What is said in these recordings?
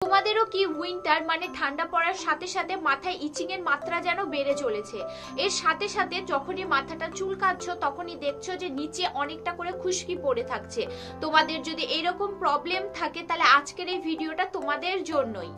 তোমাদেরও কি উইন্টার মানে ঠান্ডা পড়ার সাথে সাথে মাথায় ইচিং এর মাত্রা যেন বেড়ে চলেছে? এর সাথে সাথে যখনই মাথাটা চুলকাচ্ছো তখনই দেখছো যে নিচে অনেকটা করে খুশকি পড়ে থাকছে। তোমাদের যদি এরকম প্রবলেম থাকে তাহলে আজকের এই ভিডিওটা তোমাদের জন্যই।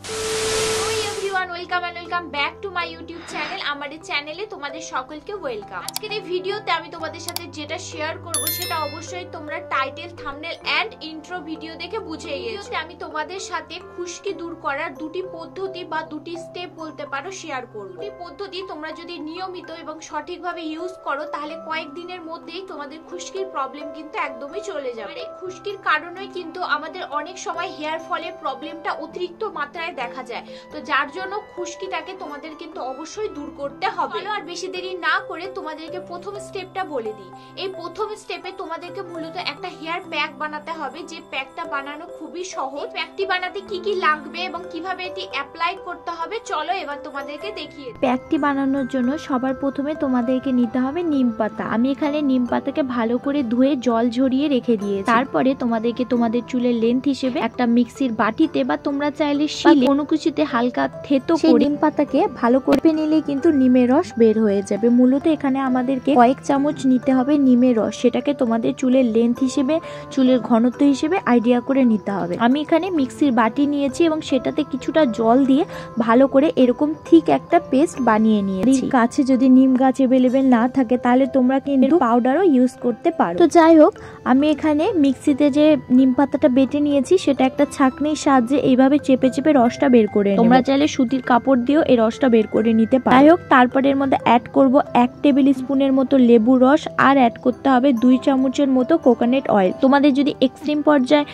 Welcome back to my YouTube channel. আমার এই চ্যানেলে তোমাদের সকলকে ওয়েলকাম। আজকের এই ভিডিওতে আমি তোমাদের সাথে যেটা শেয়ার করব সেটা অবশ্যই তোমরা title, thumbnail and intro video দেখে বুঝে গিয়েছো। আমি তোমাদের সাথে খুশকি দূর করার দুটি পদ্ধতি বা দুটি স্টেপ বলতে পারো শেয়ার করব। দুটি পদ্ধতি তোমরা যদি নিয়মিত এবং সঠিকভাবে ইউজ করো তাহলে কয়েকদিনের মধ্যেই তোমাদের খুশকির প্রবলেম কিন্তু একদমই চলে যাবে। এই খুশকির কারণেই কিন্তু আমাদের অনেক সময় হেয়ার ফলের প্রবলেমটা অতিরিক্ত মাত্রায় দেখা যায়। তো যার জন্য খুশকিটাকে তোমাদের কিন্তু অবশ্যই দূর করতে হবে। আর বেশি দেরি না করে তোমাদেরকে প্রথম স্টেপটা বলে দিই। এই প্রথম স্টেপে তোমাদেরকে মূলত একটা হেয়ার প্যাক বানাতে হবে, যে প্যাকটা বানানো খুবই সহজ। প্যাকটি বানাতে কি কি লাগবে এবং কিভাবে এটি অ্যাপ্লাই করতে হবে চলো এবার তোমাদেরকে দেখিয়ে দিই। প্যাকটি বানানোর জন্য সবার প্রথমে তোমাদেরকে নিতে হবে নিম পাতা। আমি এখানে নিম পাতাকে ভালো করে ধুয়ে জল ঝরিয়ে রেখে দিয়েছি। তারপরে তোমাদেরকে তোমাদের চুলের লেন্থ হিসেবে একটা মিক্সির বাটিতে বা তোমরা চাইলে শিলে কোনো কিছুতে হালকা থেতো করে নিম পাতাকে ভালো করে নিলে কিন্তু নিমের রস বের হয়ে যাবে। মূলত এখানে আমাদেরকে কয়েক চামচ নিতে হবে নিমের রস। সেটাকে তোমাদের চুলের লেন্থ হিসেবে, চুলের ঘনত্ব হিসেবে আইডিয়া করে নিতে হবে। আমি এখানে মিক্সির বাটি নিয়েছি এবং সেটাতে কিছুটা জল দিয়ে ভালো করে এরকম ঠিক একটা পেস্ট বানিয়ে নিয়েছি। গাছে যদি নিম গাছ অ্যাভেলেবেল না থাকে তাহলে তোমরা কিন্তু পাউডারও ইউজ করতে পারো। তো যাই হোক, আমি এখানে মিক্সিতে যে নিম পাতাটা বেটে নিয়েছি সেটা একটা ছাঁকনির সাহায্যে এইভাবে চেপে চেপে রসটা বের করে তোমরা চাইলে সুতির কাপড় দিয়েও এই রসটা বের করে নিতে পারো। যাই হোক, তারপরে এর মধ্যে অ্যাড করব 1 টেবিল স্পুনের মতো লেবু রস আর অ্যাড করতে হবে 2 চামচের মতো কোকোনাট অয়েল। তোমাদের যদি এক্সট্রিম পর্যায়ে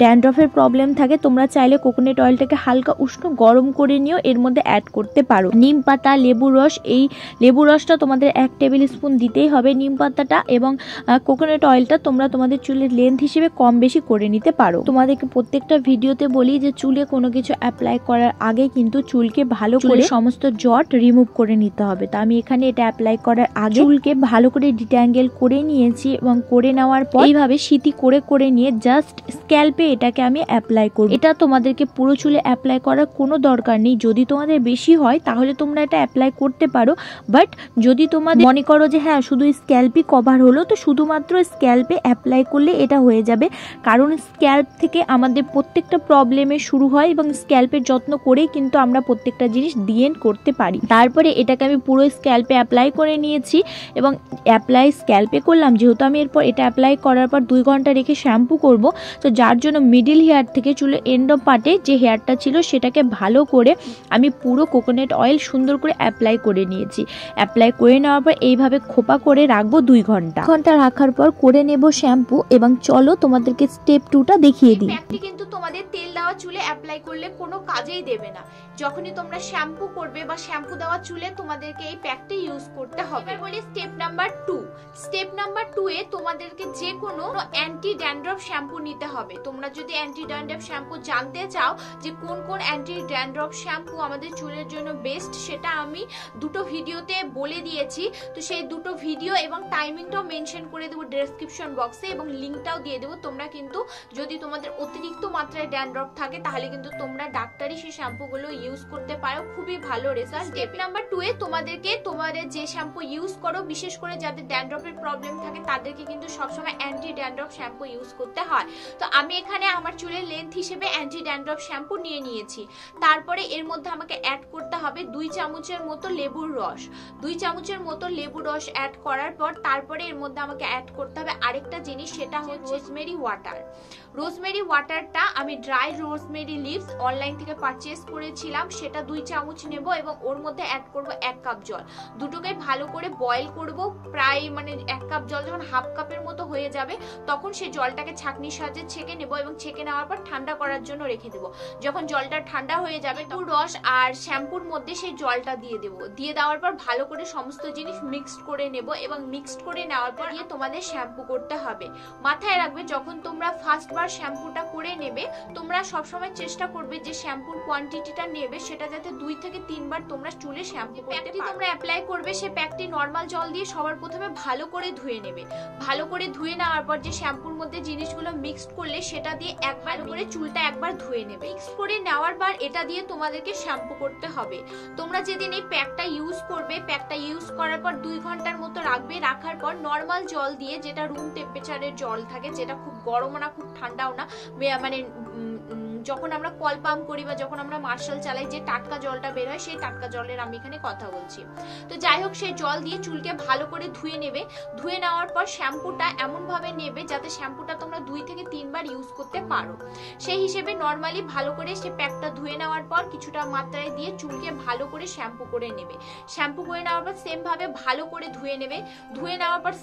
ড্যান্ড্রফের প্রবলেম থাকে তোমরা চাইলে কোকোনাট অয়েলটাকে হালকা উষ্ণ গরম করে নিয়েও এর মধ্যে অ্যাড করতে পারো। নিম পাতা, লেবু রস, এই লেবু রসটা তোমাদের 1 টেবিল স্পুন দিতেই হবে। নিম পাতাটা এবং কোকোনাট অয়েলটা তোমরা তোমাদের চুলের লেন্থ হিসেবে কম বেশি করে নিতে পারো। তোমাদেরকে প্রত্যেকটা ভিডিওতে বলি যে চুলে কোনো কিছু অ্যাপ্লাই করার আগে কিন্তু চুলকে ভালো করে সমস্ত জট রিমুভ করে নিতে হবে। তো আমি এখানে এটা অ্যাপ্লাই করার আগে চুলকে ভালো করে ডিট্যাঙ্গেল করে নিয়েছি এবং করে নেওয়ার পর এইভাবে সিটি করে করে নিয়ে জাস্ট স্ক্যাল্পে এটাকে আমি অ্যাপ্লাই করব। এটা তোমাদেরকে পুরো চুলে অ্যাপ্লাই করার কোনো দরকার নেই। যদি তোমাদের বেশি হয় তাহলে তোমরা এটা অ্যাপ্লাই করতে পারো, বাট যদি তোমাদের মনে করো যে হ্যাঁ শুধু স্ক্যাল্পই কভার হলো তো শুধুমাত্র স্ক্যাল্পে অ্যাপ্লাই করলে এটা হয়ে যাবে। কারণ স্ক্যাল্প থেকে আমাদের প্রত্যেকটা প্রবলেমে শুরু হয় এবং স্ক্যাল্পের যত্ন করেই কিন্তু আমরা প্রত্যেকটা জিনিস দিয়ে করতে পারি। তারপরে এটাকে আমি পুরো স্ক্যাল্পে অ্যাপ্লাই করে নিয়েছি এবং অ্যাপ্লাই স্ক্যাল্পে করলাম যেহেতু আমি এরপর এটা অ্যাপ্লাই করার পর 2 ঘন্টা রেখে শ্যাম্পু করব। তো যার জন্য মিডিল হেয়ার থেকে চুলের এন্ড অফ পার্টে যে হেয়ারটা ছিল সেটাকে ভালো করে আমি পুরো কোকোনাট অয়েল সুন্দর করে অ্যাপ্লাই করে নিয়েছি। অ্যাপ্লাই করে নেওয়ার পর এইভাবে খোপা করে রাখবো 2 ঘন্টা। ঘন্টা রাখার পর করে নেব শ্যাম্পু এবং চলো তোমাদেরকে স্টেপ 2টা দেখিয়ে দিই। প্যাকটি কিন্তু তোমাদের তেল দেওয়া চুলে অ্যাপ্লাই করলে কোনো কাজেই দেবে না। যখনই তোমরা শ্যাম্পু করবে বা শ্যাম্পু দেওয়া চুলে তোমাদেরকে এই প্যাকটি ইউজ করতে হবে। এবার বলি স্টেপ নাম্বার 2। স্টেপ নাম্বার 2 এ তোমাদেরকে যে কোনো অ্যান্টি ড্যান্ড্রফ শ্যাম্পু নিতে হবে। তোমরা যদি অ্যান্টি ড্যান্ড্রফ শ্যাম্পু জানতে চাও যে কোন কোন অ্যান্টি ড্যান্ড্রফ শ্যাম্পু আমাদের চুলের জন্য বেস্ট, সেটা আমি দুটো ভিডিওতে বলে দিয়েছি। তো সেই দুটো ভিডিও এবং টাইমিংটাও মেনশন করে দেবো ডেসক্রিপশন বক্সে এবং লিঙ্কটাও দিয়ে দেবো। তোমরা কিন্তু যদি তোমাদের অতিরিক্ত মাত্রায় ড্যান্ড্রফ থাকে তাহলে কিন্তু তোমরা ডাক্তারি সেই শ্যাম্পুগুলো ইউজ করতে পারো, খুবই ভালো রেজাল্ট। স্টেপ নাম্বার 2 এ তোমাদেরকে তোমাদের যে শ্যাম্পু ইউজ করো, বিশেষ করে যাদের ড্যান্ড্রফের প্রবলেম থাকে তাদেরকে কিন্তু সবসময় অ্যান্টি ড্যান্ড্রফ শ্যাম্পু ইউজ করতে হয়। তো আমি এখানে আমার চুলের লেন্থ হিসেবে অ্যান্টি ড্যান্ড্রফ শ্যাম্পু নিয়ে নিয়েছি। তারপরে এর মধ্যে আমাকে অ্যাড করতে হবে 2 চামচের মতো লেবুর রস। 2 চামচের মতো লেবু রস অ্যাড করার পর তারপরে এর মধ্যে আমাকে অ্যাড করতে হবে আরেকটা জিনিস, সেটা হচ্ছে রোজমেরি ওয়াটার। রোজমেরি ওয়াটারটা আমি ড্রাই রোজমেরি লিভস অনলাইন থেকে পারচেজ করেছিলাম, সেটা 2 চামচ নেব এবং ওর মধ্যে অ্যাড করব 1 কাপ জল। দুটোকে ভালো করে বয়েল করব। প্রায় 1 কাপ জল যখন হাফ কাপের মতো হয়ে যাবে তখন সেই জলটাকে ছাঁকনির সাহায্যে ছেঁকে নেব এবং ছেঁকে নেওয়ার পর ঠান্ডা করার জন্য রেখে দেব। যখন জলটা ঠান্ডা হয়ে যাবে তখন রস আর শ্যাম্পুর মধ্যে সেই জলটা দিয়ে দেব। দিয়ে দেওয়ার পর ভালো করে সমস্ত জিনিস মিক্সড করে নেব এবং মিক্সড করে নেওয়ার পর তোমাদের শ্যাম্পু করতে হবে। মাথায় রাখবে যখন তোমরা ফার্স্ট বার শ্যাম্পুটা করে নেবে তোমরা সবসময় চেষ্টা করবে যে শ্যাম্পুর কোয়ান্টিটিটা নেবে সেটা যাতে 2 থেকে 3 বার তোমরা চুলে শ্যাম্পু করতে পারো। তোমরা অ্যাপ্লাই করবে সেই প্যাকটি নরমাল জল দিয়ে সবার প্রথমে ভালো করে ধুয়ে নেবে। ভালো করে ধুয়ে নেওয়ার পর যে শ্যাম্পুর মধ্যে জিনিসগুলো মিক্সড করলে সেটা দিয়ে একবার করে চুলটা একবার ধুয়ে নেবে। মিক্স করে নেওয়ার পর এটা দিয়ে তোমাদেরকে শ্যাম্পু করতে হবে। তোমরা যেদিন এই প্যাকটা ইউজ করবে, প্যাকটা ইউজ করার পর 2 ঘন্টার মতো রাখবে। রাখার পর নর্মাল জল দিয়ে, যেটা রুম টেম্পারেচারের জল থাকে, যেটা খুব গরমও না খুব ঠান্ডাও না, মানে যখন আমরা কল পাম্প করি বা যখন আমরা মার্শাল চালাই যে টাটকা জলটা বের হয়, সেই টাটকা জলের আমি এখানে কথা বলছি। তো যাই হোক, সেই জল দিয়ে চুলকে ভালো করে ধুয়ে নেবে। ধুয়ে নেওয়ার পর শ্যাম্পুটা এমন ভাবে নেবে যাতে শ্যাম্পুটা তোমরা 2 থেকে 3 বার ইউজ করতে পারো। সেই হিসেবে নর্মালি ভালো করে সে প্যাকটা ধুয়ে নেওয়ার পর কিছুটা মাত্রায় দিয়ে চুলকে ভালো করে শ্যাম্পু করে নেবে। শ্যাম্পু করে নেওয়ার পর সেম ভাবে ভালো করে ধুয়ে নেবে। ধুয়ে নেওয়ার পর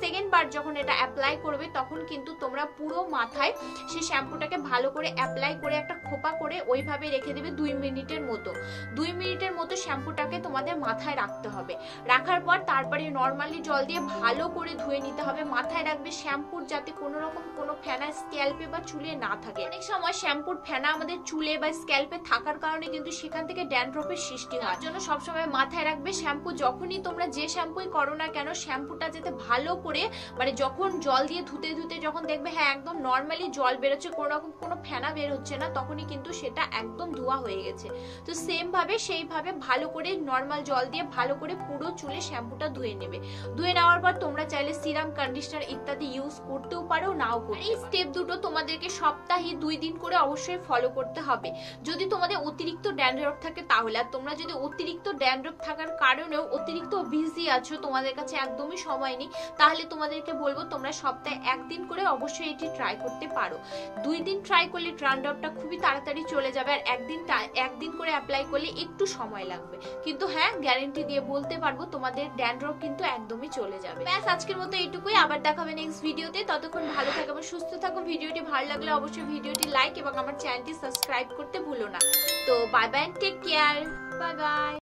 সেকেন্ড বার যখন এটা অ্যাপ্লাই করবে, তখন কিন্তু তোমরা পুরো মাথায় সেই শ্যাম্পুটাকে ভালো করে অ্যাপ্লাই করে একটা খোপা করে ওইভাবে রেখে দেবে 2 মিনিটের মতো। 2 মিনিটের মতো শ্যাম্পুটাকে তোমাদের মাথায় রাখতে হবে। রাখার পর তারপরে নর্মালি জল দিয়ে ভালো করে ধুয়ে নিতে হবে। মাথায় রাখবে শ্যাম্পুর যাতে কোনো রকম কোনো ফেনা স্ক্যাল্পে বা চুলে না থাকে। অনেক সময় শ্যাম্পুর ফেনা আমাদের চুলে বা স্ক্যাল্পে থাকার কারণে কিন্তু সেখান থেকে ড্যান্ড্রফের সৃষ্টি হয়। তার জন্য সবসময় মাথায় রাখবে শ্যাম্পু যখনই তোমরা যে শ্যাম্পুই করো না কেন, শ্যাম্পুটা যাতে ভালো করে, মানে যখন জল দিয়ে ধুতে ধুতে যখন দেখবে হ্যাঁ একদম নর্মালি জল বেরোচ্ছে, কোনো রকম কোনো ফেনা বের হচ্ছে না, তখনই কিন্তু সেটা একদম ধোয়া হয়ে গেছে। তো সেম ভাবে সেইভাবে ভালো করে নর্মাল জল দিয়ে ভালো করে পুরো চুলে শ্যাম্পুটা ধুয়ে নেবে। ধুয়ে নেওয়ার পর তোমরা চাইলে সিরাম, কন্ডিশনার ইত্যাদি ইউজ করতেও পারো, নাও করো। এই স্টেপ দুটো তোমাদেরকে সপ্তাহে 2 দিন করে অবশ্যই ফলো করতে হবে। যদি তোমাদের অতিরিক্ত ড্যান্ড্রফ থাকে তাহলে, আর তোমরা যদি অতিরিক্ত ড্যান্ড্রফ থাকার কারণেও অতিরিক্ত বিজি আছো, তোমাদের কাছে একদমই সময় নেই, তাহলে তোমাদেরকে বলবো তোমরা সপ্তাহে 1 দিন করে অবশ্যই এটি ট্রাই করতে পারো। 2 দিন ট্রাই করলে ড্যান্ড্রফটা খুবই তাড়াতাড়ি চলে যাবে, আর একদিন করে অ্যাপ্লাই করলে একটু সময় লাগবে, কিন্তু হ্যাঁ গ্যারান্টি দিয়ে বলতে পারবো তোমাদের ড্যান্ড্রফ কিন্তু একদমই চলে যাবে। ব্যাস, আজকের মতো এইটুকুই। আবার দেখাবে নেক্সট ভিডিওতে। ততক্ষণ ভালো থাকো এবং সুস্থ থাকো। ভিডিওটি ভালো লাগলে অবশ্যই ভিডিওটি লাইক এবং আমার চ্যানেলটি সাবস্ক্রাইব করতে ভুলো না। তো bye bye, take care, bye by.